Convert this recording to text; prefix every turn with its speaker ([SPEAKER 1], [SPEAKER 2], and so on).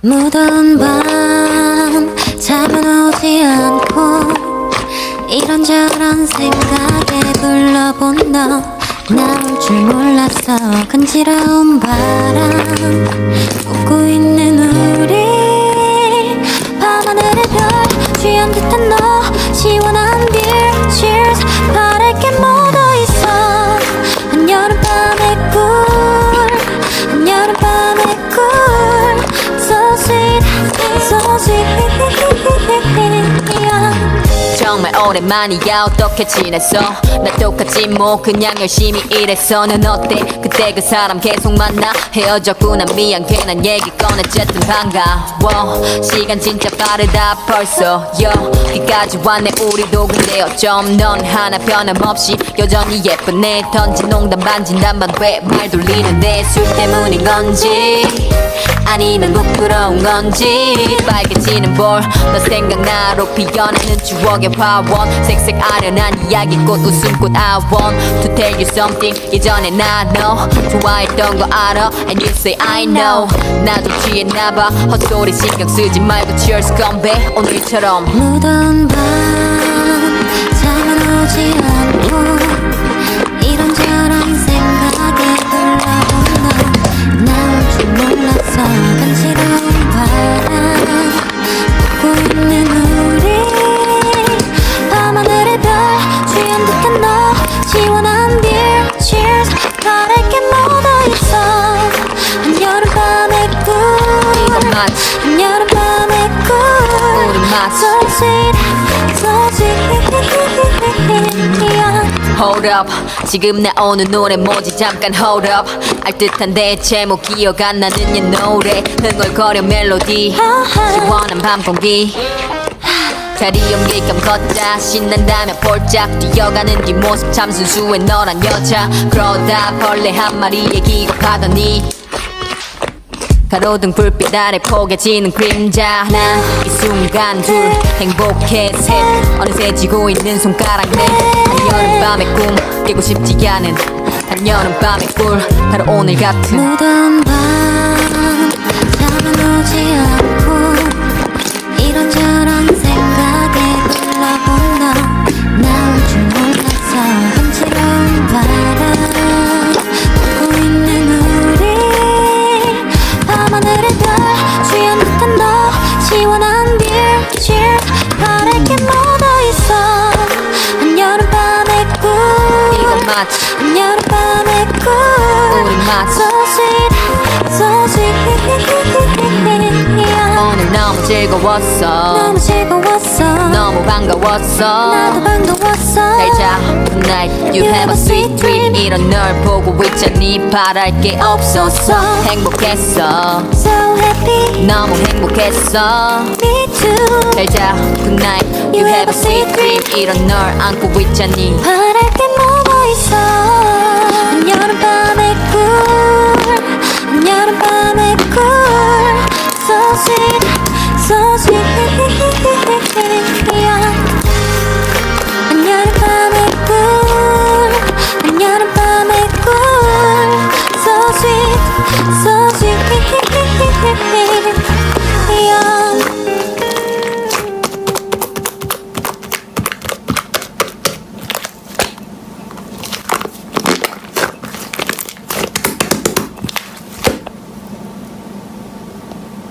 [SPEAKER 1] 무더운 밤 잠은 오지 않고 이런저런 생각에 불러본 너 나올 줄 몰랐어. 간지러운 바람 웃고 있는 우리 밤하늘의 별 취한 듯한 너 시원한 beer cheers 바랄 게 묻어있어. 한여름밤의 꿀 한여름밤의 꿀 So sweet so sweet
[SPEAKER 2] 정말 오랜만이야. 어떻게 지냈어? 나 똑같지 뭐 그냥 열심히 일했어. 넌 어때? 그때 그 사람 계속 만나? 헤어졌구나 미안 괜한 얘기 꺼냈쨌든 반가워. 시간 진짜 빠르다 벌써 여기까지 왔네 우리도. 근데 어쩜 넌 하나 변함없이 여전히 예쁘네. 던진 농담 반 진담반 왜 말 돌리는데 술 때문인 건지 아니면 부끄러운 건지 빨개지는 볼 너 생각나로 피어나는 추억의 화원 색색 아련한 이야기꽃 웃음꽃 I want to tell you something 예전에 나 너 좋아했던 거 알아 And you say I know 나도 취했나봐 헛소리 신경 쓰지 말고 Cheers 건배 오늘처럼
[SPEAKER 1] 무더운 밤 잠은 오지 않고 이런저런 생각에 불러본 너 나올 줄 몰랐어. 간지러운 바람 웃고 있는 우리 밤하늘의 별 취한 듯한 너 시원한 beer cheers 바랄 게 묻어있어. 한여름밤의 꿀
[SPEAKER 2] 이건 맞지
[SPEAKER 1] 한여름밤의 꿀
[SPEAKER 2] 우리 맞지
[SPEAKER 1] So sweet so sweet
[SPEAKER 2] Hold up 지금 나오는 노래 뭐지 잠깐 hold up 알듯한데 제목 기억 안 나는 옛 노래 흥얼거려 멜로디 시원한 밤 공기 자리 옮길겸 걷다 신난다며 폴짝 뛰어가는 뒷모습 참 순수해 너란 여자. 그러다 벌레 한 마리에 기겁하더니 가로등 불빛 아래 포개지는 그림자 하나 이 순간 둘 행복해 셋 어느새 지고 있는 손가락 넷 한여름밤의 꿈 깨고 싶지 않은 한여름밤의 꿀 바로 오늘 같은
[SPEAKER 1] 무더운 밤 잠은 오지 않고 이런저런 생각에 불러본 너 나올 줄 몰랐어. 간지러운 바람 웃고 있는 우리 밤하늘의 별 취한 듯한 너 시원한 beer cheers 바랄 게 묻어있어. 한여름밤의 꿀
[SPEAKER 2] 이건 맞지
[SPEAKER 1] 한여름밤의 꿀
[SPEAKER 2] 우리 맞지
[SPEAKER 1] So sweet so sweet
[SPEAKER 2] 오늘 너무 즐거웠어
[SPEAKER 1] 너무 즐거웠어
[SPEAKER 2] 너무 반가웠어
[SPEAKER 1] 나도 반가웠어
[SPEAKER 2] 잘자 Good night You have a sweet dream 이런 널 보고 있자니 바랄 게 없었어 행복했어
[SPEAKER 1] So happy
[SPEAKER 2] 너무 행복했어
[SPEAKER 1] Me too
[SPEAKER 2] 잘자 Good night You have a sweet dream 이런 널 안고 있자니
[SPEAKER 1] 바랄 게 뭐가 있어. 한여름밤의 꿀 한여름밤의 꿀 So sweet so sweet 한여름밤의 꿀 한여름밤의 꿀 So sweet so sweet